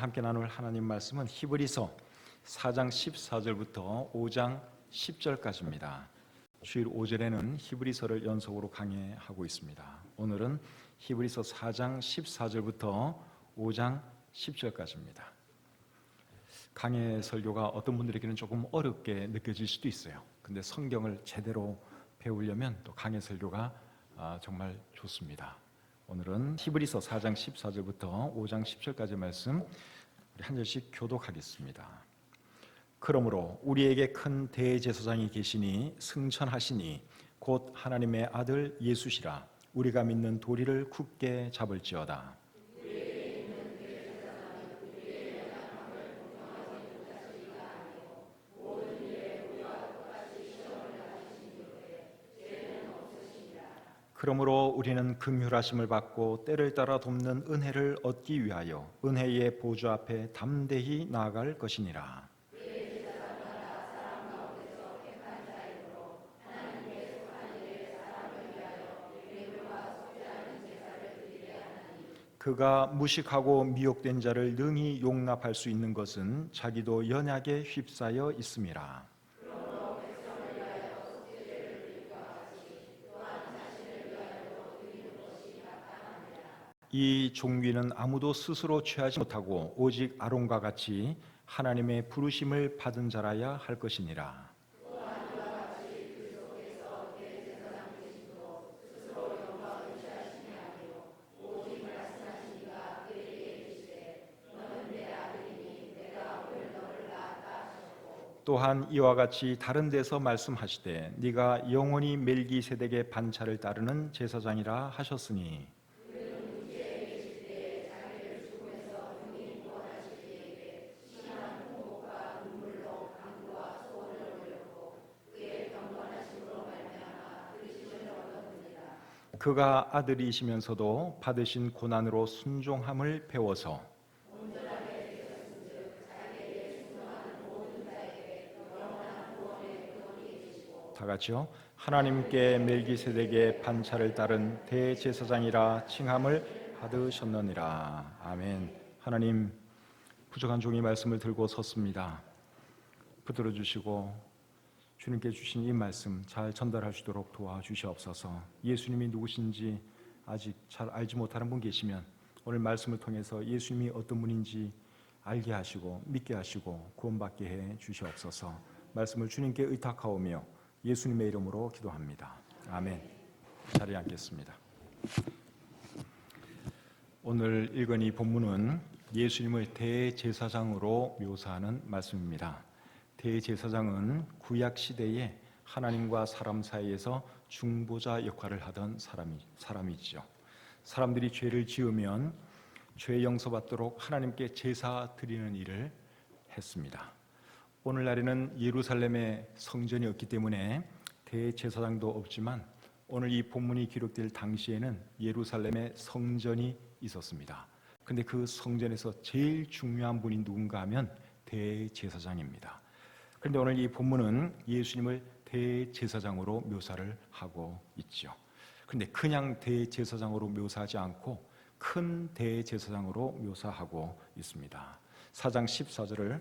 함께 나눌 하나님 말씀은 히브리서 4장 14절부터 5장 10절까지입니다. 주일 5절에는 히브리서를 연속으로 강해하고 있습니다. 오늘은 히브리서 4장 14절부터 5장 10절까지입니다. 강해 설교가 어떤 분들에게는 조금 어렵게 느껴질 수도 있어요. 근데 성경을 제대로 배우려면 또 강해 설교가 정말 좋습니다. 오늘은 히브리서 4장 14절부터 5장 10절까지 말씀 우리 한 절씩 교독하겠습니다. 그러므로 우리에게 큰 대제사장이 계시니 승천하시니 곧 하나님의 아들 예수시라. 우리가 믿는 도리를 굳게 잡을지어다. 그러므로 우리는 긍휼하심을 받고 때를 따라 돕는 은혜를 얻기 위하여 은혜의 보좌 앞에 담대히 나아갈 것이니라. 그가 무식하고 미혹된 자를 능히 용납할 수 있는 것은 자기도 연약에 휩싸여 있음이라. 이 종귀는 아무도 스스로 취하지 못하고 오직 아론과 같이 하나님의 부르심을 받은 자라야 할 것이니라. 또한 이와 같이 다른 데서 말씀하시되 네가 영원히 멜기세덱의 반차를 따르는 제사장이라 하셨으니 그가 아들이시면서도 받으신 고난으로 순종함을 배워서 다 같이요. 하나님께 멜기세덱의 반차를 따른 대제사장이라 칭함을 받으셨느니라. 아멘. 하나님, 부족한 종이 말씀을 들고 섰습니다. 붙들어 주시고 주님께 주신 이 말씀 잘 전달하시도록 도와주시옵소서. 예수님이 누구신지 아직 잘 알지 못하는 분 계시면 오늘 말씀을 통해서 예수님이 어떤 분인지 알게 하시고 믿게 하시고 구원받게 해 주시옵소서. 말씀을 주님께 의탁하오며 예수님의 이름으로 기도합니다. 아멘. 자리에 앉겠습니다. 오늘 읽은 이 본문은 예수님을 대제사장으로 묘사하는 말씀입니다. 대제사장은 구약 시대에 하나님과 사람 사이에서 중보자 역할을 하던 사람이죠. 사람들이 죄를 지으면 죄 용서받도록 하나님께 제사 드리는 일을 했습니다. 오늘날에는 예루살렘에 성전이 없기 때문에 대제사장도 없지만 오늘 이 본문이 기록될 당시에는 예루살렘에 성전이 있었습니다. 근데 그 성전에서 제일 중요한 분이 누군가 하면 대제사장입니다. 그런데 오늘 이 본문은 예수님을 대제사장으로 묘사를 하고 있죠. 그런데 그냥 대제사장으로 묘사하지 않고 큰 대제사장으로 묘사하고 있습니다. 4장 14절을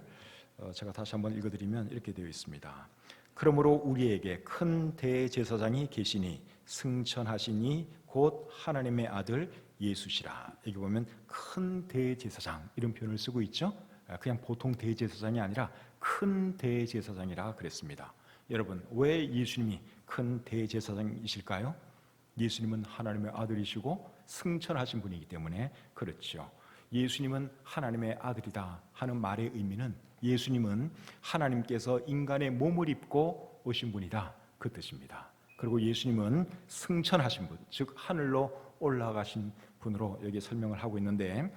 제가 다시 한번 읽어드리면 이렇게 되어 있습니다. 그러므로 우리에게 큰 대제사장이 계시니 승천하시니 곧 하나님의 아들 예수시라. 여기 보면 큰 대제사장 이런 표현을 쓰고 있죠. 그냥 보통 대제사장이 아니라 큰 대제사장이라 그랬습니다. 여러분, 왜 예수님이 큰 대제사장이실까요? 예수님은 하나님의 아들이시고 승천하신 분이기 때문에 그렇죠. 예수님은 하나님의 아들이다 하는 말의 의미는 예수님은 하나님께서 인간의 몸을 입고 오신 분이다 그 뜻입니다. 그리고 예수님은 승천하신 분, 즉 하늘로 올라가신 분으로 여기 설명을 하고 있는데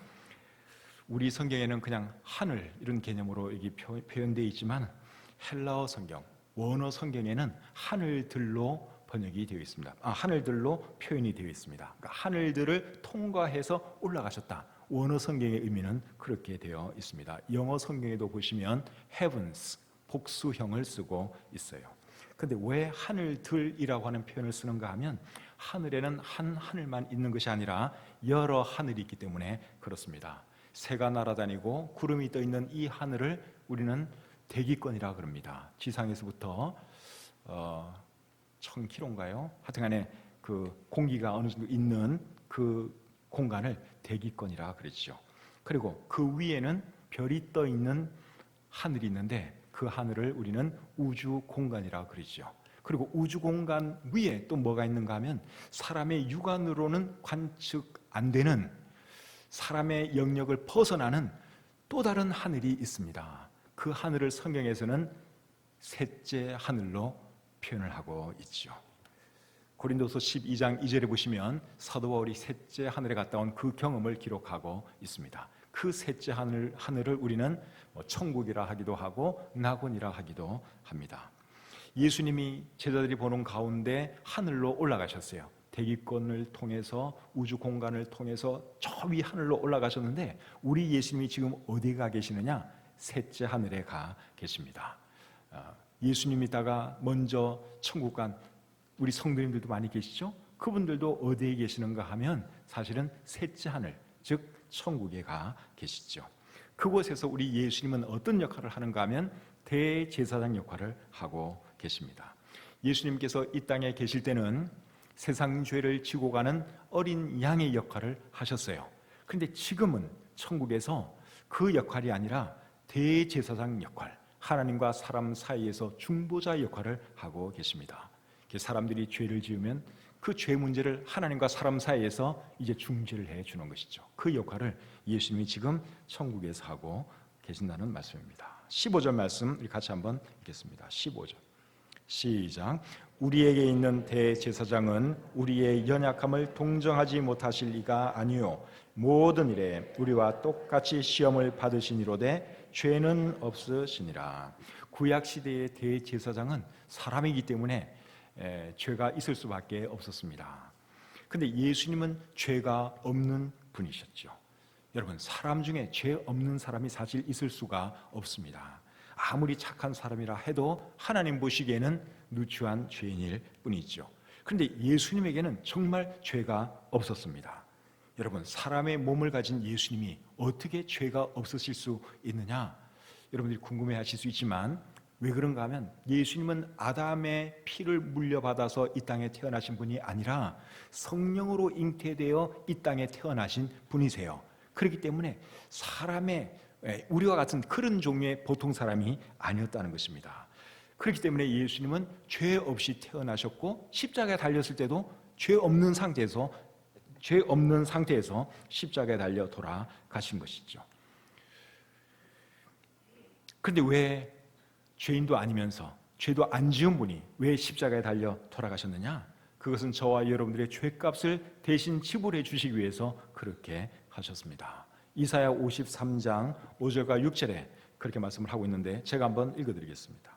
우리 성경에는 그냥 하늘 이런 개념으로 여기 표현되어 있지만 헬라어 성경, 원어 성경에는 하늘들로 번역이 되어 있습니다. 하늘들로 표현이 되어 있습니다. 그러니까 하늘들을 통과해서 올라가셨다. 원어 성경의 의미는 그렇게 되어 있습니다. 영어 성경에도 보시면 heavens 복수형을 쓰고 있어요. 근데 왜 하늘들이라고 하는 표현을 쓰는가 하면 하늘에는 한 하늘만 있는 것이 아니라 여러 하늘이 있기 때문에 그렇습니다. 새가 날아다니고 구름이 떠 있는 이 하늘을 우리는 대기권이라 그럽니다. 지상에서부터 1000km인가요? 하여튼간에 그 공기가 어느 정도 있는 그 공간을 대기권이라 그랬죠. 그리고 그 위에는 별이 떠 있는 하늘이 있는데 그 하늘을 우리는 우주 공간이라 그러죠. 그리고 우주 공간 위에 또 뭐가 있는가 하면 사람의 육안으로는 관측 안 되는, 사람의 영역을 벗어나는 또 다른 하늘이 있습니다. 그 하늘을 성경에서는 셋째 하늘로 표현을 하고 있죠. 고린도서 12장 2절에 보시면 사도 바울이 셋째 하늘에 갔다 온 그 경험을 기록하고 있습니다. 그 셋째 하늘을 우리는 천국이라 하기도 하고 낙원이라 하기도 합니다. 예수님이 제자들이 보는 가운데 하늘로 올라가셨어요. 대기권을 통해서 우주 공간을 통해서 저 위 하늘로 올라가셨는데 우리 예수님이 지금 어디 가 계시느냐? 셋째 하늘에 가 계십니다. 예수님이다가 먼저 천국 간 우리 성도님들도 많이 계시죠? 그분들도 어디에 계시는가 하면 사실은 셋째 하늘, 즉 천국에 가 계시죠. 그곳에서 우리 예수님은 어떤 역할을 하는가 하면 대제사장 역할을 하고 계십니다. 예수님께서 이 땅에 계실 때는 세상 죄를 지고 가는 어린 양의 역할을 하셨어요. 그런데 지금은 천국에서 그 역할이 아니라 대제사장 역할, 하나님과 사람 사이에서 중보자 역할을 하고 계십니다. 사람들이 죄를 지으면 그 죄 문제를 하나님과 사람 사이에서 이제 중재를 해 주는 것이죠. 그 역할을 예수님이 지금 천국에서 하고 계신다는 말씀입니다. 15절 말씀 우리 같이 한번 읽겠습니다. 15절 시작. 우리에게 있는 대제사장은 우리의 연약함을 동정하지 못하실 이가 아니요 모든 일에 우리와 똑같이 시험을 받으시니로되 죄는 없으시니라. 구약 시대의 대제사장은 사람이기 때문에 죄가 있을 수밖에 없었습니다. 그런데 예수님은 죄가 없는 분이셨죠. 여러분, 사람 중에 죄 없는 사람이 사실 있을 수가 없습니다. 아무리 착한 사람이라 해도 하나님 보시기에는 누추한 죄인일 뿐이죠. 그런데 예수님에게는 정말 죄가 없었습니다. 여러분, 사람의 몸을 가진 예수님이 어떻게 죄가 없으실 수 있느냐? 여러분들이 궁금해하실 수 있지만 왜 그런가 하면 예수님은 아담의 피를 물려받아서 이 땅에 태어나신 분이 아니라 성령으로 잉태되어 이 땅에 태어나신 분이세요. 그렇기 때문에 우리와 같은 그런 종류의 보통 사람이 아니었다는 것입니다. 그렇기 때문에 예수님은 죄 없이 태어나셨고 십자가에 달렸을 때도 죄 없는 상태에서 십자가에 달려 돌아가신 것이죠. 그런데 왜 죄인도 아니면서 죄도 안 지은 분이 왜 십자가에 달려 돌아가셨느냐? 그것은 저와 여러분들의 죄값을 대신 지불해 주시기 위해서 그렇게 하셨습니다. 이사야 53장 5절과 6절에 그렇게 말씀을 하고 있는데 제가 한번 읽어드리겠습니다.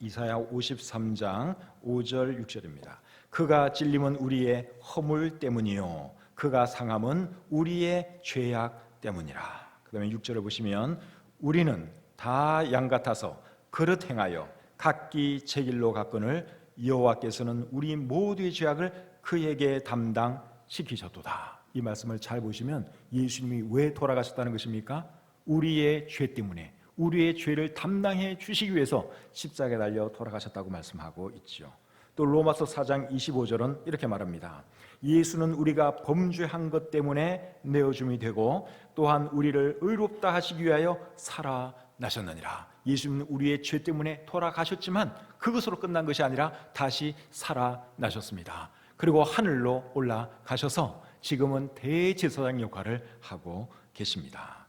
이사야 53장 5절 6절입니다. 그가 찔림은 우리의 허물 때문이요 그가 상함은 우리의 죄악 때문이라. 그 다음에 6절을 보시면 우리는 다 양 같아서 그릇 행하여 각기 제 길로 갔거늘 여호와께서는 우리 모두의 죄악을 그에게 담당시키셨도다. 이 말씀을 잘 보시면 예수님이 왜 돌아가셨다는 것입니까? 우리의 죄 때문에 우리의 죄를 담당해 주시기 위해서 십자가에 달려 돌아가셨다고 말씀하고 있죠. 또 로마서 4장 25절은 이렇게 말합니다. 예수는 우리가 범죄한 것 때문에 내어줌이 되고 또한 우리를 의롭다 하시기 위하여 살아나셨느니라. 예수님은 우리의 죄 때문에 돌아가셨지만 그것으로 끝난 것이 아니라 다시 살아나셨습니다. 그리고 하늘로 올라가셔서 지금은 대제사장 역할을 하고 계십니다.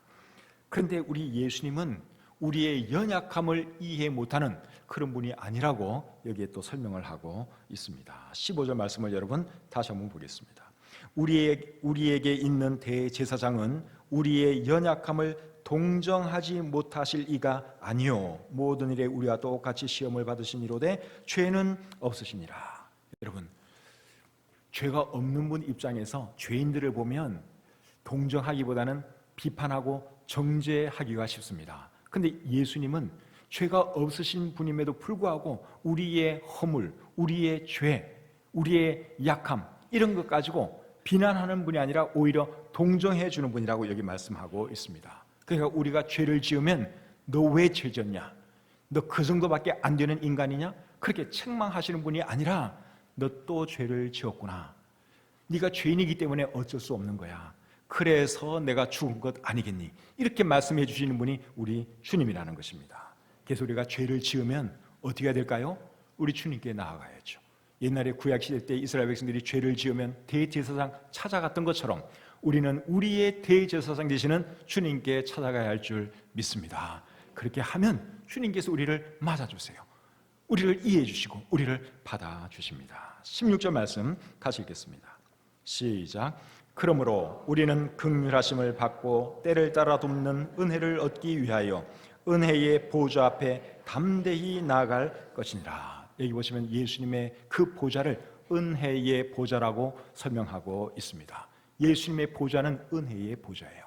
그런데 우리 예수님은 우리의 연약함을 이해 못하는 그런 분이 아니라고 여기에 또 설명을 하고 있습니다. 15절 말씀을 여러분 다시 한번 보겠습니다. 우리에게 있는 대제사장은 우리의 연약함을 동정하지 못하실 이가 아니요 모든 일에 우리와 똑같이 시험을 받으시니로되 죄는 없으시니라. 여러분, 죄가 없는 분 입장에서 죄인들을 보면 동정하기보다는 비판하고 정죄하기가 쉽습니다. 그런데 예수님은 죄가 없으신 분임에도 불구하고 우리의 허물, 우리의 죄, 우리의 약함 이런 것 가지고 비난하는 분이 아니라 오히려 동정해 주는 분이라고 여기 말씀하고 있습니다. 그러니까 우리가 죄를 지으면 너 왜 죄 졌냐? 너 그 정도밖에 안 되는 인간이냐? 그렇게 책망하시는 분이 아니라 너 또 죄를 지었구나. 네가 죄인이기 때문에 어쩔 수 없는 거야. 그래서 내가 죽은 것 아니겠니? 이렇게 말씀해 주시는 분이 우리 주님이라는 것입니다. 그래서 우리가 죄를 지으면 어떻게 해야 될까요? 우리 주님께 나아가야죠. 옛날에 구약시대 때 이스라엘 백성들이 죄를 지으면 대제사장 찾아갔던 것처럼 우리는 우리의 대제사장 되시는 주님께 찾아가야 할 줄 믿습니다. 그렇게 하면 주님께서 우리를 맞아주세요. 우리를 이해해 주시고 우리를 받아주십니다. 16절 말씀 같이 읽겠습니다. 시작. 그러므로 우리는 긍휼하심을 받고 때를 따라 돕는 은혜를 얻기 위하여 은혜의 보좌 앞에 담대히 나아갈 것이니라. 여기 보시면 예수님의 그 보좌를 은혜의 보좌라고 설명하고 있습니다. 예수님의 보좌는 은혜의 보좌예요.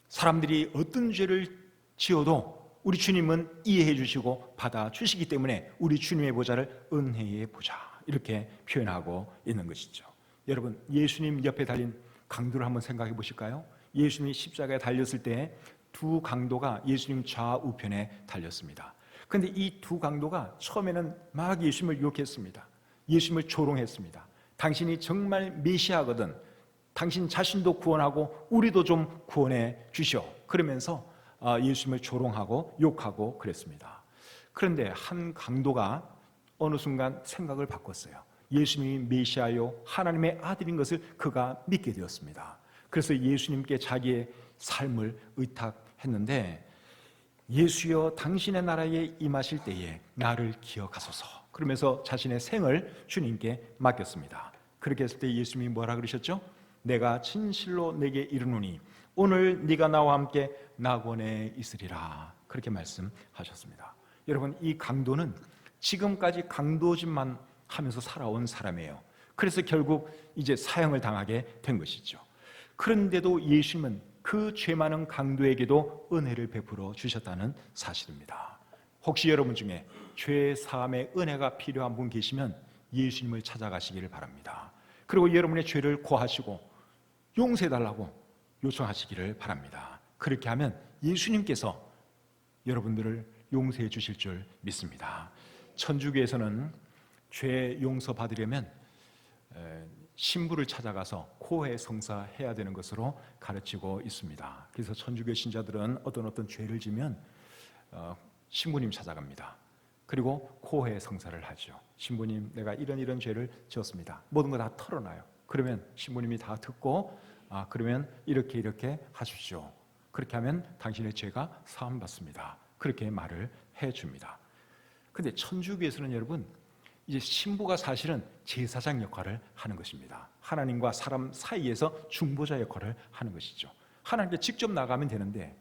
사람들이 어떤 죄를 지어도 우리 주님은 이해해 주시고 받아주시기 때문에 우리 주님의 보좌를 은혜의 보좌 이렇게 표현하고 있는 것이죠. 여러분, 예수님 옆에 달린 강도를 한번 생각해 보실까요? 예수님이 십자가에 달렸을 때 두 강도가 예수님 좌우편에 달렸습니다. 그런데 이 두 강도가 처음에는 막 예수님을 유혹했습니다. 예수님을 조롱했습니다. 당신이 정말 메시아거든. 당신 자신도 구원하고 우리도 좀 구원해 주시오. 그러면서 예수님을 조롱하고 욕하고 그랬습니다. 그런데 한 강도가 어느 순간 생각을 바꿨어요. 예수님이 메시아요 하나님의 아들인 것을 그가 믿게 되었습니다. 그래서 예수님께 자기의 삶을 의탁했는데, 예수여 당신의 나라에 임하실 때에 나를 기억하소서 그러면서 자신의 생을 주님께 맡겼습니다. 그렇게 했을 때 예수님이 뭐라 그러셨죠? 내가 진실로 내게 이르노니 오늘 네가 나와 함께 낙원에 있으리라. 그렇게 말씀하셨습니다. 여러분, 이 강도는 지금까지 강도짓만 하면서 살아온 사람이에요. 그래서 결국 이제 사형을 당하게 된 것이죠. 그런데도 예수님은 그 죄 많은 강도에게도 은혜를 베풀어 주셨다는 사실입니다. 혹시 여러분 중에 죄 사함의 은혜가 필요한 분 계시면 예수님을 찾아가시기를 바랍니다. 그리고 여러분의 죄를 고하시고 용서해달라고 요청하시기를 바랍니다. 그렇게 하면 예수님께서 여러분들을 용서해 주실 줄 믿습니다. 천주교에서는 죄 용서받으려면 신부를 찾아가서 코해 성사해야 되는 것으로 가르치고 있습니다. 그래서 천주교 신자들은 어떤 죄를 지면 신부님 찾아갑니다. 그리고 코해 성사를 하죠. 신부님, 내가 이런 죄를 지었습니다. 모든 거 다 털어놔요. 그러면 신부님이 다 듣고 그러면 이렇게 하십시오. 그렇게 하면 당신의 죄가 사함받습니다. 그렇게 말을 해줍니다. 그런데 천주교에서는 여러분, 이제 신부가 사실은 제사장 역할을 하는 것입니다. 하나님과 사람 사이에서 중보자 역할을 하는 것이죠. 하나님께 직접 나가면 되는데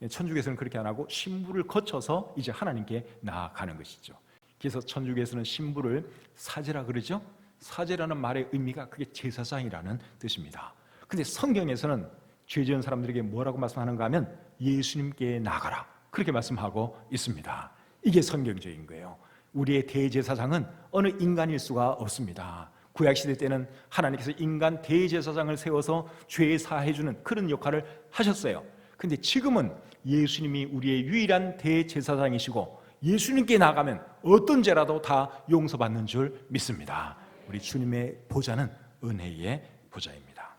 천주교에서는 그렇게 안 하고 신부를 거쳐서 이제 하나님께 나아가는 것이죠. 그래서 천주교에서는 신부를 사제라 그러죠. 사제라는 말의 의미가 그게 제사장이라는 뜻입니다. 근데 성경에서는 죄 지은 사람들에게 뭐라고 말씀하는가 하면 예수님께 나가라 그렇게 말씀하고 있습니다. 이게 성경적인 거예요. 우리의 대제사장은 어느 인간일 수가 없습니다. 구약시대 때는 하나님께서 인간 대제사장을 세워서 죄 사해주는 그런 역할을 하셨어요. 근데 지금은 예수님이 우리의 유일한 대제사장이시고 예수님께 나가면 어떤 죄라도 다 용서받는 줄 믿습니다. 우리 주님의 보좌는 은혜의 보좌입니다.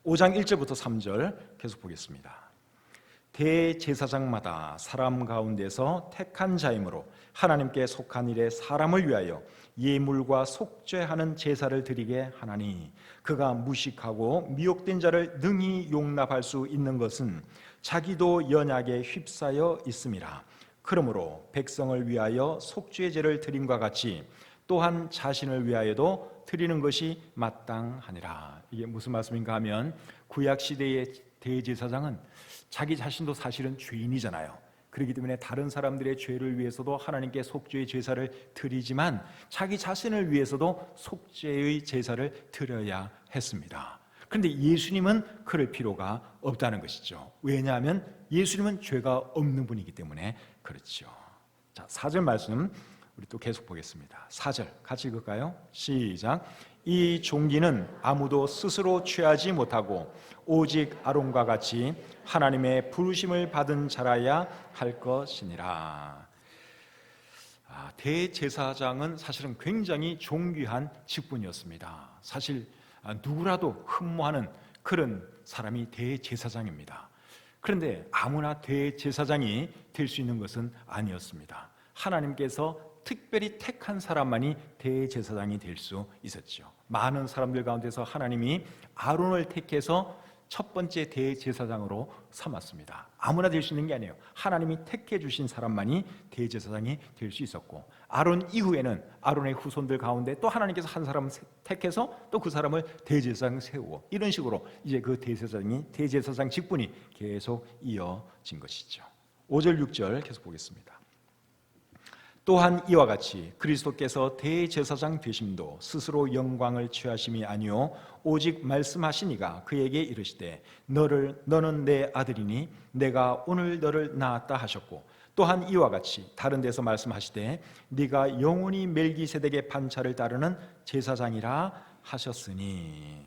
5장 1절부터 3절 계속 보겠습니다. 대제사장마다 사람 가운데서 택한 자이므로 하나님께 속한 일에 사람을 위하여 예물과 속죄하는 제사를 드리게 하나니, 그가 무식하고 미혹된 자를 능히 용납할 수 있는 것은 자기도 연약에 휩싸여 있음이라. 그러므로 백성을 위하여 속죄제를 드림과 같이 또한 자신을 위하여도 드리는 것이 마땅하니라. 이게 무슨 말씀인가 하면, 구약시대의 대제사장은 자기 자신도 사실은 죄인이잖아요. 그렇기 때문에 다른 사람들의 죄를 위해서도 하나님께 속죄의 제사를 드리지만 자기 자신을 위해서도 속죄의 제사를 드려야 했습니다. 그런데 예수님은 그럴 필요가 없다는 것이죠. 왜냐하면 예수님은 죄가 없는 분이기 때문에 그렇죠. 자, 4절 말씀 우리 또 계속 보겠습니다. 4절 같이 읽을까요? 시작. 이 종기는 아무도 스스로 취하지 못하고 오직 아론과 같이 하나님의 부르심을 받은 자라야 할 것이니라. 대제사장은 사실은 굉장히 존귀한 직분이었습니다. 사실 누구라도 흠모하는 그런 사람이 대제사장입니다. 그런데 아무나 대제사장이 될 수 있는 것은 아니었습니다. 하나님께서 특별히 택한 사람만이 대제사장이 될 수 있었죠. 많은 사람들 가운데서 하나님이 아론을 택해서 첫 번째 대제사장으로 삼았습니다. 아무나 될 수 있는 게 아니에요. 하나님이 택해 주신 사람만이 대제사장이 될 수 있었고, 아론 이후에는 아론의 후손들 가운데 또 하나님께서 한 사람을 택해서 또 그 사람을 대제사장 세우고, 이런 식으로 이제 그 대제사장 직분이 계속 이어진 것이죠. 5절 6절 계속 보겠습니다. 또한 이와 같이 그리스도께서 대제사장 되심도 스스로 영광을 취하심이 아니요 오직 말씀하시니가 그에게 이르시되 너는 내 아들이니 내가 오늘 너를 낳았다 하셨고, 또한 이와 같이 다른 데서 말씀하시되 네가 영원히 멜기세덱의 반차를 따르는 제사장이라 하셨으니.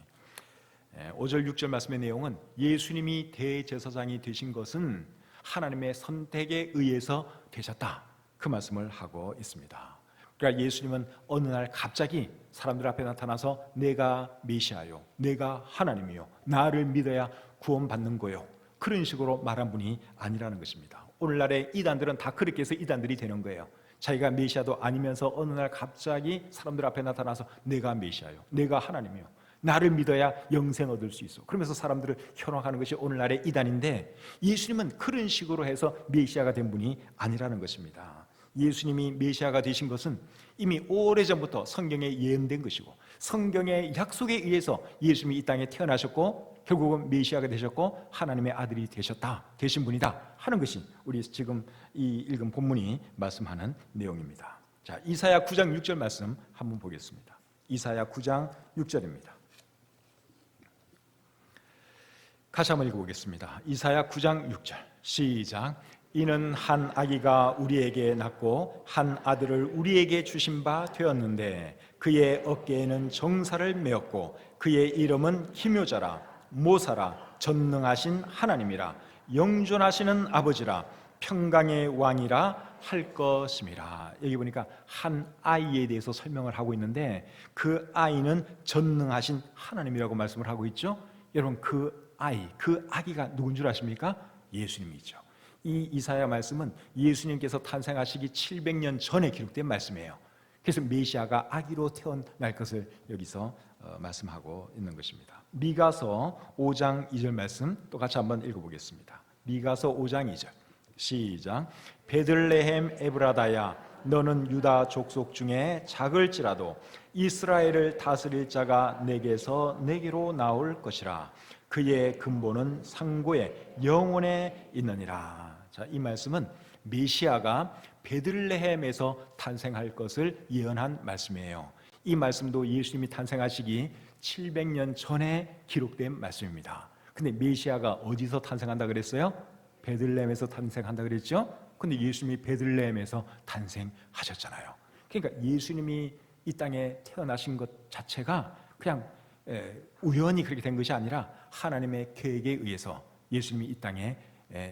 5절 6절 말씀의 내용은 예수님이 대제사장이 되신 것은 하나님의 선택에 의해서 되셨다, 그 말씀을 하고 있습니다. 그러니까 예수님은 어느 날 갑자기 사람들 앞에 나타나서 내가 메시아요, 내가 하나님이요, 나를 믿어야 구원받는 거요, 그런 식으로 말한 분이 아니라는 것입니다. 오늘날의 이단들은 다 그렇게 해서 이단들이 되는 거예요. 자기가 메시아도 아니면서 어느 날 갑자기 사람들 앞에 나타나서 내가 메시아요, 내가 하나님이요, 나를 믿어야 영생 얻을 수 있어, 그러면서 사람들을 현혹하는 것이 오늘날의 이단인데, 예수님은 그런 식으로 해서 메시아가 된 분이 아니라는 것입니다. 예수님이 메시아가 되신 것은 이미 오래전부터 성경에 예언된 것이고, 성경의 약속에 의해서 예수님이 이 땅에 태어나셨고 결국은 메시아가 되셨고 하나님의 아들이 되신 분이다 하는 것이 우리 지금 이 읽은 본문이 말씀하는 내용입니다. 자, 이사야 9장 6절 말씀 한번 보겠습니다. 이사야 9장 6절입니다. 같이 한번 읽어보겠습니다. 이사야 9장 6절 시작. 이는 한 아기가 우리에게 낳고 한 아들을 우리에게 주신 바 되었는데 그의 어깨에는 정사를 메었고 그의 이름은 기묘자라 모사라 전능하신 하나님이라 영존하시는 아버지라 평강의 왕이라 할 것임이라. 여기 보니까 한 아이에 대해서 설명을 하고 있는데 그 아이는 전능하신 하나님이라고 말씀을 하고 있죠. 여러분, 그 아기가 누군 줄 아십니까? 예수님이죠. 이 이사야 말씀은 예수님께서 탄생하시기 700년 전에 기록된 말씀이에요. 그래서 메시아가 아기로 태어날 것을 여기서 말씀하고 있는 것입니다. 미가서 5장 2절 말씀 또 같이 한번 읽어보겠습니다. 미가서 5장 2절 시작. 베들레헴 에브라다야 너는 유다 족속 중에 작을지라도 이스라엘을 다스릴 자가 내게로 나올 것이라. 그의 근본은 상고의 영원에 있느니라. 자, 이 말씀은 메시아가 베들레헴에서 탄생할 것을 예언한 말씀이에요. 이 말씀도 예수님이 탄생하시기 700년 전에 기록된 말씀입니다. 근데 메시아가 어디서 탄생한다 그랬어요? 베들레헴에서 탄생한다 그랬죠? 근데 예수님이 베들레헴에서 탄생하셨잖아요. 그러니까 예수님이 이 땅에 태어나신 것 자체가 그냥 우연히 그렇게 된 것이 아니라 하나님의 계획에 의해서 예수님이 이 땅에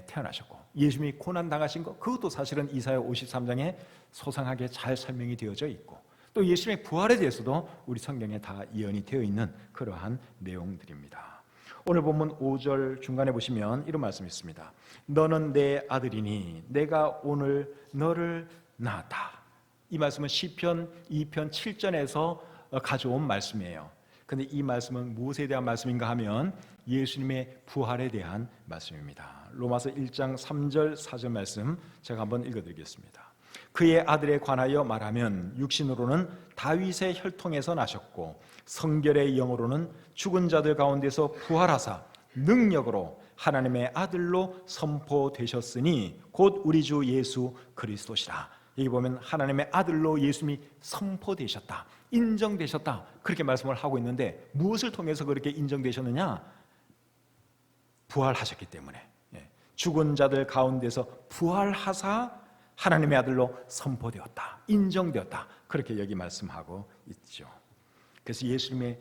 태어나셨고, 예수님이 고난당하신 것, 그것도 사실은 이사야 53장에 소상하게 잘 설명이 되어져 있고, 또 예수님의 부활에 대해서도 우리 성경에 다 예언이 되어 있는 그러한 내용들입니다. 오늘 본문 5절 중간에 보시면 이런 말씀이 있습니다. 너는 내 아들이니 내가 오늘 너를 낳았다. 이 말씀은 시편 2편 7절에서 가져온 말씀이에요. 근데 이 말씀은 무엇에 대한 말씀인가 하면 예수님의 부활에 대한 말씀입니다. 로마서 1장 3절 4절 말씀 제가 한번 읽어드리겠습니다. 그의 아들에 관하여 말하면 육신으로는 다윗의 혈통에서 나셨고 성결의 영으로는 죽은 자들 가운데서 부활하사 능력으로 하나님의 아들로 선포되셨으니 곧 우리 주 예수 그리스도시라. 여기 보면 하나님의 아들로 예수님이 선포되셨다, 인정되셨다, 그렇게 말씀을 하고 있는데 무엇을 통해서 그렇게 인정되셨느냐? 부활하셨기 때문에, 죽은 자들 가운데서 부활하사 하나님의 아들로 선포되었다, 인정되었다, 그렇게 여기 말씀하고 있죠. 그래서 예수님의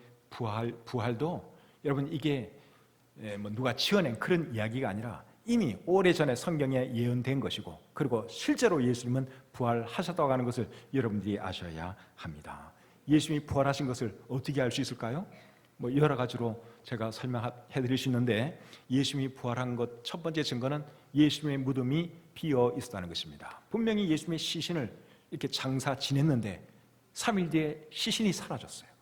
부활도 여러분 이게 뭐 누가 지어낸 그런 이야기가 아니라 이미 오래전에 성경에 예언된 것이고, 그리고 실제로 예수님은 부활하셨다고 하는 것을 여러분들이 아셔야 합니다. 예수님이 부활하신 것을 어떻게 알 수 있을까요? 뭐 여러 가지로 제가 설명해 드릴 수 있는데, 예수님이 부활한 것 첫 번째 증거는 예수님의 무덤이 비어 있었다는 것입니다. 분명히 예수님의 시신을 이렇게 장사 지냈는데 3일 뒤에 시신이 사라졌어요.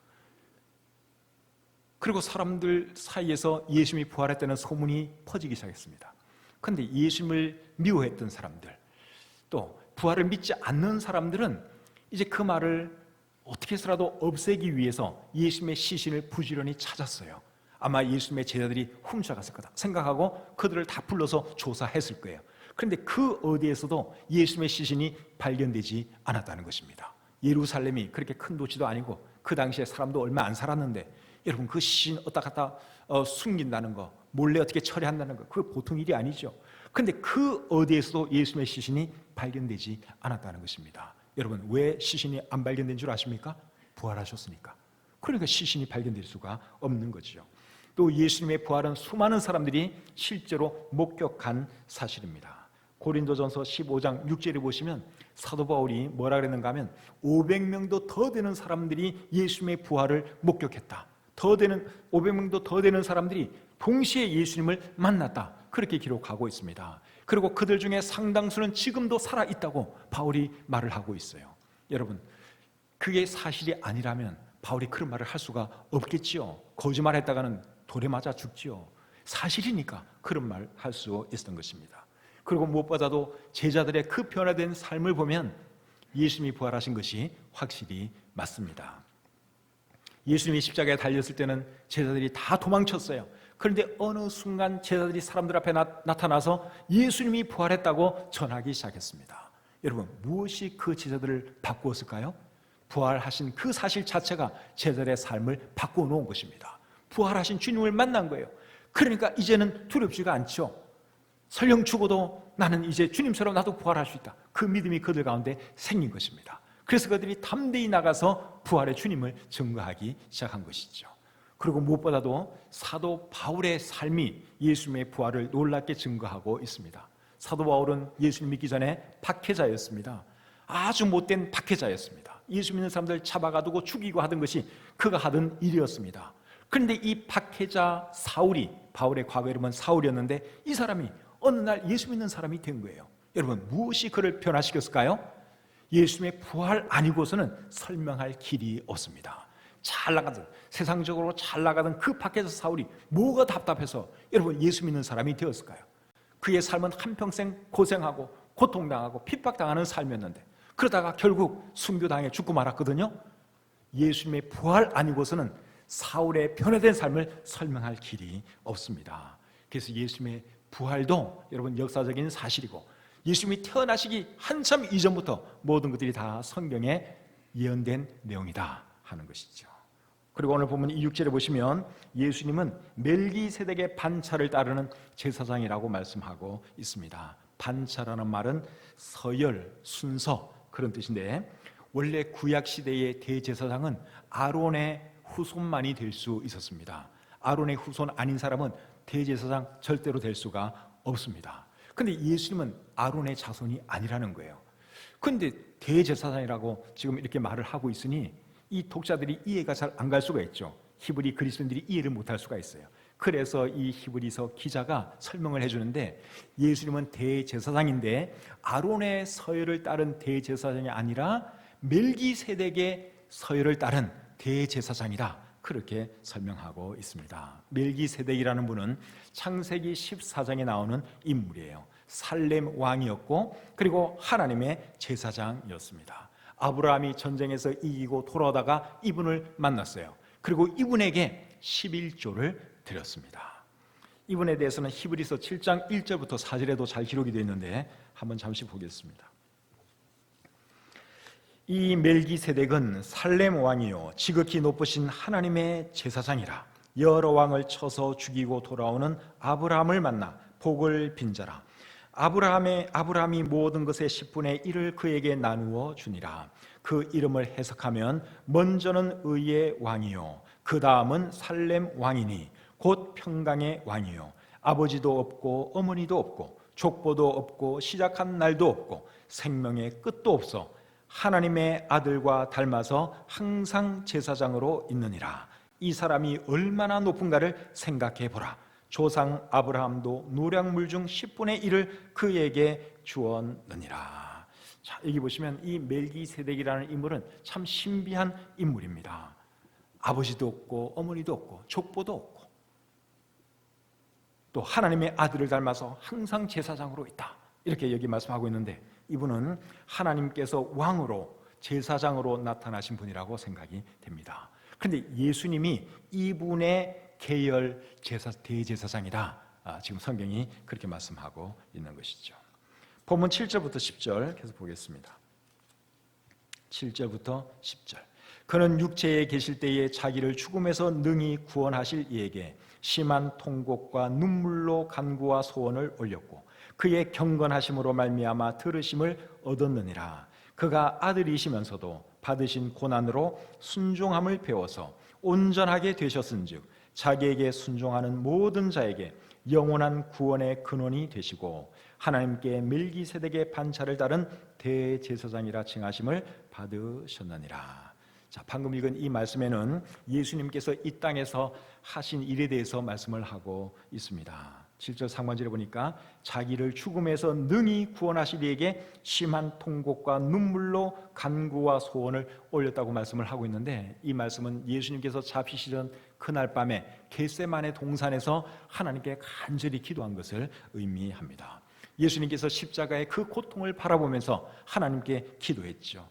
그리고 사람들 사이에서 예수님이 부활했다는 소문이 퍼지기 시작했습니다. 그런데 예수님을 미워했던 사람들, 또 부활을 믿지 않는 사람들은 이제 그 말을 어떻게 해서라도 없애기 위해서 예수님의 시신을 부지런히 찾았어요. 아마 예수님의 제자들이 훔쳐갔을 거다 생각하고 그들을 다 불러서 조사했을 거예요. 그런데 그 어디에서도 예수님의 시신이 발견되지 않았다는 것입니다. 예루살렘이 그렇게 큰 도시도 아니고 그 당시에 사람도 얼마 안 살았는데, 여러분 그 시신 어디다 갖다 숨긴다는 거, 몰래 어떻게 처리한다는 거, 그거 보통 일이 아니죠. 그런데 그 어디에서도 예수님의 시신이 발견되지 않았다는 것입니다. 여러분 왜 시신이 안 발견된 줄 아십니까? 부활하셨으니까. 그러니까 시신이 발견될 수가 없는 거죠. 또 예수님의 부활은 수많은 사람들이 실제로 목격한 사실입니다. 고린도전서 15장 6절에 보시면 사도 바울이 뭐라 그랬는가 하면 500명도 더 되는 사람들이 예수님의 부활을 목격했다. 500명도 더 되는 사람들이 동시에 예수님을 만났다. 그렇게 기록하고 있습니다. 그리고 그들 중에 상당수는 지금도 살아있다고 바울이 말을 하고 있어요. 여러분, 그게 사실이 아니라면 바울이 그런 말을 할 수가 없겠지요. 거짓말했다가는 돌에 맞아 죽지요. 사실이니까 그런 말 할 수 있었던 것입니다. 그리고 무엇보다도 제자들의 그 변화된 삶을 보면 예수님이 부활하신 것이 확실히 맞습니다. 예수님이 십자가에 달렸을 때는 제자들이 다 도망쳤어요. 그런데 어느 순간 제자들이 사람들 앞에 나타나서 예수님이 부활했다고 전하기 시작했습니다. 여러분, 무엇이 그 제자들을 바꾸었을까요? 부활하신 그 사실 자체가 제자들의 삶을 바꾸어 놓은 것입니다. 부활하신 주님을 만난 거예요. 그러니까 이제는 두렵지가 않죠. 설령 죽어도 나는 이제 주님처럼 나도 부활할 수 있다. 그 믿음이 그들 가운데 생긴 것입니다. 그래서 그들이 담대히 나가서 부활의 주님을 증거하기 시작한 것이죠. 그리고 무엇보다도 사도 바울의 삶이 예수님의 부활을 놀랍게 증거하고 있습니다. 사도 바울은 예수님 믿기 전에 박해자였습니다. 아주 못된 박해자였습니다. 예수 믿는 사람들 잡아가두고 죽이고 하던 것이 그가 하던 일이었습니다. 그런데 이 박해자 사울이, 바울의 과거 이름은 사울이었는데, 이 사람이 어느 날 예수 믿는 사람이 된 거예요. 여러분, 무엇이 그를 변화시켰을까요? 예수님의 부활 아니고서는 설명할 길이 없습니다. 잘 나가던, 세상적으로 잘 나가던 그 박해자 사울이 뭐가 답답해서 여러분 예수 믿는 사람이 되었을까요? 그의 삶은 한평생 고생하고 고통당하고 핍박당하는 삶이었는데, 그러다가 결국 순교당해 죽고 말았거든요. 예수님의 부활 아니고서는 사울의 변화된 삶을 설명할 길이 없습니다. 그래서 예수님의 부활도 여러분 역사적인 사실이고, 예수님이 태어나시기 한참 이전부터 모든 것들이 다 성경에 예언된 내용이다 하는 것이죠. 그리고 오늘 보면 이 6절에 보시면 예수님은 멜기세덱의 반차를 따르는 제사장이라고 말씀하고 있습니다. 반차라는 말은 서열, 순서 그런 뜻인데, 원래 구약 시대의 대제사장은 아론의 후손만이 될 수 있었습니다. 아론의 후손 아닌 사람은 대제사장 절대로 될 수가 없습니다. 그런데 예수님은 아론의 자손이 아니라는 거예요. 그런데 대제사장이라고 지금 이렇게 말을 하고 있으니 이 독자들이 이해가 잘 안 갈 수가 있죠. 히브리 그리스도인들이 이해를 못할 수가 있어요. 그래서 이 히브리서 기자가 설명을 해주는데, 예수님은 대제사장인데 아론의 서열을 따른 대제사장이 아니라 멜기세덱의 서열을 따른 대제사장이다, 그렇게 설명하고 있습니다. 멜기세덱이라는 분은 창세기 14장에 나오는 인물이에요. 살렘 왕이었고, 그리고 하나님의 제사장이었습니다. 아브라함이 전쟁에서 이기고 돌아오다가 이분을 만났어요. 그리고 이분에게 11조를 드렸습니다. 이분에 대해서는 히브리서 7장 1절부터 4절에도 잘 기록이 되어 있는데 한번 잠시 보겠습니다. 이 멜기세덱은 살렘 왕이요 지극히 높으신 하나님의 제사장이라. 여러 왕을 쳐서 죽이고 돌아오는 아브라함을 만나 복을 빈 자라. 아브라함이 모든 것의 10분의 1을 그에게 나누어 주니라. 그 이름을 해석하면 먼저는 의의 왕이요 그 다음은 살렘 왕이니 곧 평강의 왕이요 아버지도 없고 어머니도 없고 족보도 없고 시작한 날도 없고 생명의 끝도 없어 하나님의 아들과 닮아서 항상 제사장으로 있느니라. 이 사람이 얼마나 높은가를 생각해 보라. 조상 아브라함도 노량물 중 10분의 1을 그에게 주었느니라. 자, 여기 보시면 이 멜기세덱이라는 인물은 참 신비한 인물입니다. 아버지도 없고 어머니도 없고 족보도 없고 또 하나님의 아들을 닮아서 항상 제사장으로 있다, 이렇게 여기 말씀하고 있는데, 이분은 하나님께서 왕으로 제사장으로 나타나신 분이라고 생각이 됩니다. 그런데 예수님이 이분의 계열 대제사장이다, 지금 성경이 그렇게 말씀하고 있는 것이죠. 본문 7절부터 10절 계속 보겠습니다. 7절부터 10절. 그는 육체에 계실 때에 자기를 죽음에서 능히 구원하실 이에게 심한 통곡과 눈물로 간구와 소원을 올렸고 그의 경건하심으로 말미암아 들으심을 얻었느니라. 그가 아들이시면서도 받으신 고난으로 순종함을 배워서 온전하게 되셨은즉 자기에게 순종하는 모든 자에게 영원한 구원의 근원이 되시고 하나님께 멜기세덱의 반차를 따른 대제사장이라 칭하심을 받으셨느니라. 자, 방금 읽은 이 말씀에는 예수님께서 이 땅에서 하신 일에 대해서 말씀을 하고 있습니다. 7절 상반절에 보니까 자기를 죽음에서 능히 구원하실 이에게 심한 통곡과 눈물로 간구와 소원을 올렸다고 말씀을 하고 있는데, 이 말씀은 예수님께서 잡히시던 그날 밤에 겟세마네 동산에서 하나님께 간절히 기도한 것을 의미합니다. 예수님께서 십자가의 그 고통을 바라보면서 하나님께 기도했죠.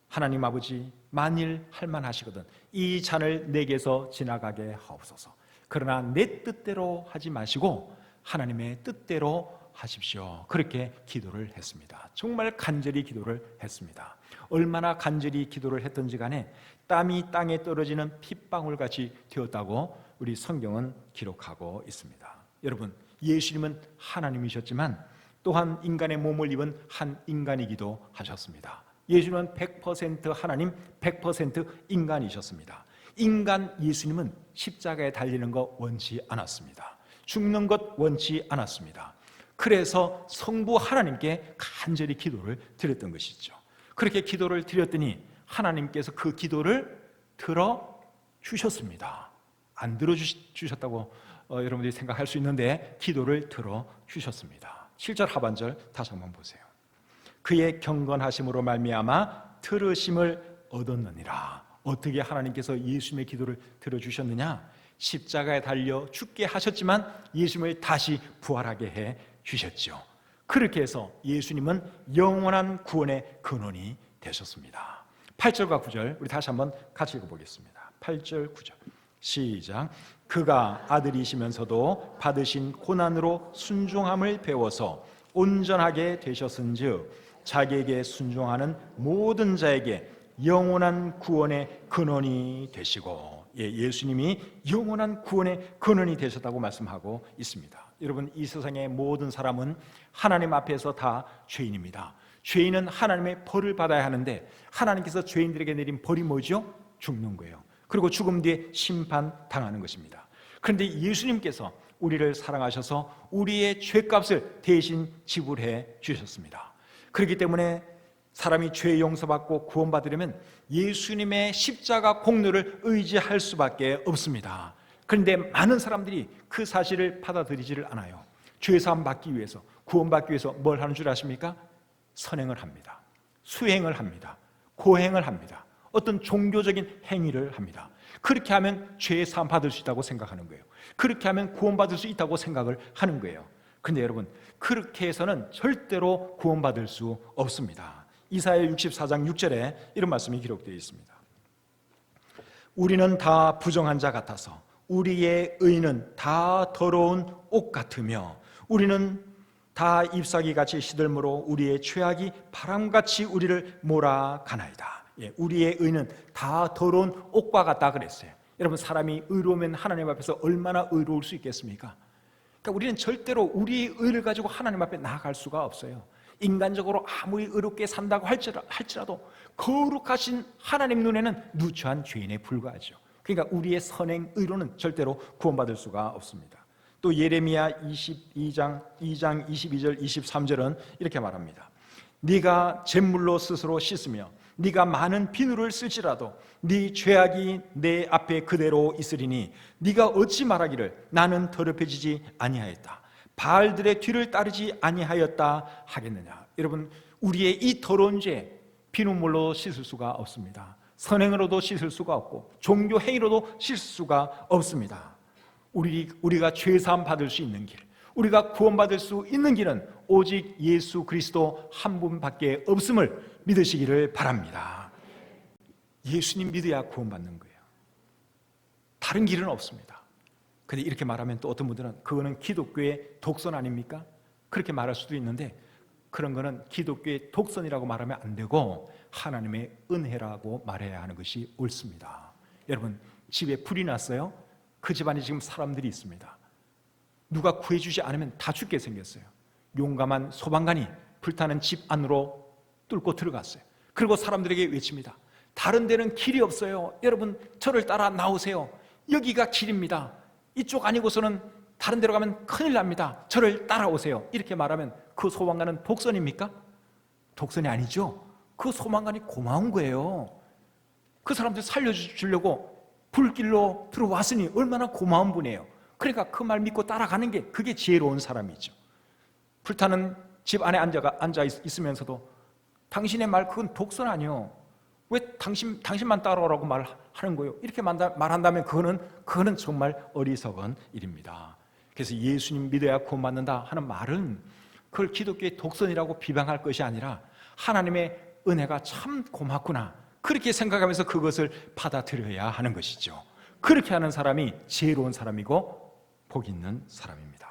하나님 아버지, 만일 할만하시거든 이 잔을 내게서 지나가게 하옵소서. 그러나 내 뜻대로 하지 마시고 하나님의 뜻대로 하십시오. 그렇게 기도를 했습니다. 정말 간절히 기도를 했습니다. 얼마나 간절히 기도를 했던지 간에 땀이 땅에 떨어지는 핏방울같이 되었다고 우리 성경은 기록하고 있습니다. 여러분, 예수님은 하나님이셨지만 또한 인간의 몸을 입은 한 인간이기도 하셨습니다. 예수님은 100% 하나님, 100% 인간이셨습니다. 인간 예수님은 십자가에 달리는 거 원치 않았습니다. 죽는 것 원치 않았습니다. 그래서 성부 하나님께 간절히 기도를 드렸던 것이죠. 그렇게 기도를 드렸더니 하나님께서 그 기도를 들어주셨습니다. 안 들어주셨다고 여러분들이 생각할 수 있는데 기도를 들어주셨습니다. 7절 하반절 다시 한번 보세요. 그의 경건하심으로 말미암아 들으심을 얻었느니라. 어떻게 하나님께서 예수님의 기도를 들어주셨느냐? 십자가에 달려 죽게 하셨지만 예수님을 다시 부활하게 해 주셨죠. 그렇게 해서 예수님은 영원한 구원의 근원이 되셨습니다. 8절과 9절 우리 다시 한번 같이 읽어보겠습니다. 8절 9절 시작. 그가 아들이시면서도 받으신 고난으로 순종함을 배워서 온전하게 되셨은즉 자기에게 순종하는 모든 자에게 영원한 구원의 근원이 되시고, 예수님이 영원한 구원의 근원이 되셨다고 말씀하고 있습니다. 여러분, 이 세상의 모든 사람은 하나님 앞에서 다 죄인입니다. 죄인은 하나님의 벌을 받아야 하는데 하나님께서 죄인들에게 내린 벌이 뭐죠? 죽는 거예요. 그리고 죽음 뒤에 심판당하는 것입니다. 그런데 예수님께서 우리를 사랑하셔서 우리의 죄값을 대신 지불해 주셨습니다. 그렇기 때문에 사람이 죄 용서받고 구원받으려면 예수님의 십자가 공로를 의지할 수밖에 없습니다. 그런데 많은 사람들이 그 사실을 받아들이지를 않아요. 죄사함 받기 위해서, 구원받기 위해서 뭘 하는 줄 아십니까? 선행을 합니다. 수행을 합니다. 고행을 합니다. 어떤 종교적인 행위를 합니다. 그렇게 하면 죄사함 받을 수 있다고 생각하는 거예요. 그렇게 하면 구원받을 수 있다고 생각을 하는 거예요. 그런데 여러분, 그렇게 해서는 절대로 구원받을 수 없습니다. 이사야 64장 6절에 이런 말씀이 기록되어 있습니다. 우리는 다 부정한 자 같아서 우리의 의는 다 더러운 옷 같으며 우리는 다 잎사귀같이 시들므로 우리의 죄악이 바람같이 우리를 몰아가나이다. 우리의 의는 다 더러운 옷과 같다 그랬어요. 여러분, 사람이 의로우면 하나님 앞에서 얼마나 의로울 수 있겠습니까? 그러니까 우리는 절대로 우리의 의를 가지고 하나님 앞에 나아갈 수가 없어요. 인간적으로 아무리 의롭게 산다고 할지라도 거룩하신 하나님 눈에는 누추한 죄인에 불과하죠. 그러니까 우리의 선행 의로는 절대로 구원받을 수가 없습니다. 또 예레미야 2장 22절 23절은 이렇게 말합니다. 네가 잿물로 스스로 씻으며 네가 많은 비누를 쓸지라도 네 죄악이 내 앞에 그대로 있으리니 네가 어찌 말하기를 나는 더럽혀지지 아니하였다, 바알들의 뒤를 따르지 아니하였다 하겠느냐. 여러분, 우리의 이 더러운 죄 비눗물로 씻을 수가 없습니다. 선행으로도 씻을 수가 없고 종교 행위로도 씻을 수가 없습니다. 우리가 죄사함 받을 수 있는 길, 우리가 구원받을 수 있는 길은 오직 예수 그리스도 한 분밖에 없음을 믿으시기를 바랍니다. 예수님 믿어야 구원받는 거예요. 다른 길은 없습니다. 근데 이렇게 말하면 또 어떤 분들은 그거는 기독교의 독선 아닙니까? 그렇게 말할 수도 있는데, 그런 거는 기독교의 독선이라고 말하면 안 되고 하나님의 은혜라고 말해야 하는 것이 옳습니다. 여러분, 집에 불이 났어요. 그 집안에 지금 사람들이 있습니다. 누가 구해주지 않으면 다 죽게 생겼어요. 용감한 소방관이 불타는 집 안으로 뚫고 들어갔어요. 그리고 사람들에게 외칩니다. 다른 데는 길이 없어요. 여러분, 저를 따라 나오세요. 여기가 길입니다. 이쪽 아니고서는 다른 데로 가면 큰일 납니다. 저를 따라오세요. 이렇게 말하면 그 소방관은 독선입니까? 독선이 아니죠. 그 소방관이 고마운 거예요. 그 사람들 살려주려고 불길로 들어왔으니 얼마나 고마운 분이에요. 그러니까 그 말 믿고 따라가는 게, 그게 지혜로운 사람이죠. 불타는 집 안에 앉아 있으면서도 당신의 말, 그건 독선 아니요. 왜 당신만 따라오라고 말하는 거예요? 이렇게 말한다면 그거는 정말 어리석은 일입니다. 그래서 예수님 믿어야 구원받는다 하는 말은 그걸 기독교의 독선이라고 비방할 것이 아니라 하나님의 은혜가 참 고맙구나, 그렇게 생각하면서 그것을 받아들여야 하는 것이죠. 그렇게 하는 사람이 지혜로운 사람이고 복 있는 사람입니다.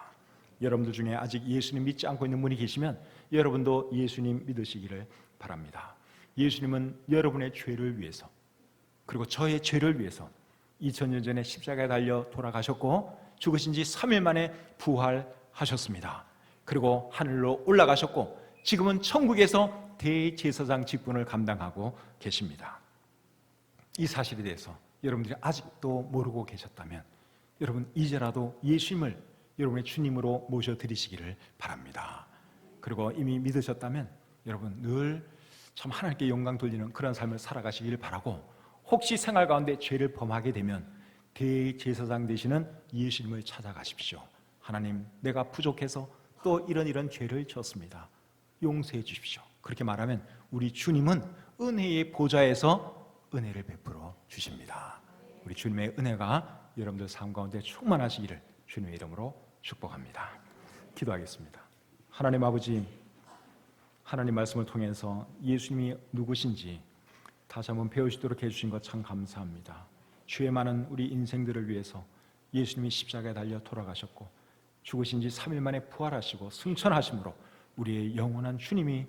여러분들 중에 아직 예수님 믿지 않고 있는 분이 계시면 여러분도 예수님 믿으시기를 바랍니다. 예수님은 여러분의 죄를 위해서, 그리고 저의 죄를 위해서 2000년 전에 십자가에 달려 돌아가셨고 죽으신 지 3일 만에 부활하셨습니다. 그리고 하늘로 올라가셨고 지금은 천국에서 대제사장 직분을 감당하고 계십니다. 이 사실에 대해서 여러분들이 아직도 모르고 계셨다면 여러분, 이제라도 예수님을 여러분의 주님으로 모셔드리시기를 바랍니다. 그리고 이미 믿으셨다면 여러분 늘 참 하나님께 영광 돌리는 그런 삶을 살아가시기를 바라고, 혹시 생활 가운데 죄를 범하게 되면 대제사장 되시는 예수님을 찾아가십시오. 하나님, 내가 부족해서 또 이런 죄를 지었습니다. 용서해 주십시오. 그렇게 말하면 우리 주님은 은혜의 보좌에서 은혜를 베풀어 주십니다. 우리 주님의 은혜가 여러분들 삶 가운데 충만하시기를 주님의 이름으로 축복합니다. 기도하겠습니다. 하나님 아버지, 하나님 말씀을 통해서 예수님이 누구신지 다시 한번 배우시도록 해주신 것 참 감사합니다. 죄 많은 우리 인생들을 위해서 예수님이 십자가에 달려 돌아가셨고 죽으신 지 3일 만에 부활하시고 승천하심으로 우리의 영원한 주님이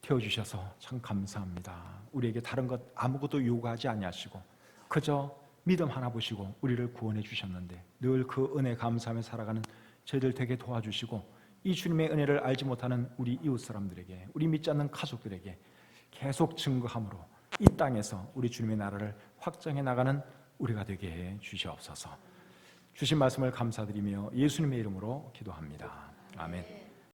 되어주셔서 참 감사합니다. 우리에게 다른 것 아무것도 요구하지 아니하시고 그저 믿음 하나 보시고 우리를 구원해 주셨는데 늘 그 은혜 감사하며 살아가는 저희들 되게 도와주시고, 이 주님의 은혜를 알지 못하는 우리 이웃 사람들에게, 우리 믿지 않는 가족들에게 계속 증거함으로 이 땅에서 우리 주님의 나라를 확장해 나가는 우리가 되게 해 주시옵소서. 주신 말씀을 감사드리며 예수님의 이름으로 기도합니다. 아멘.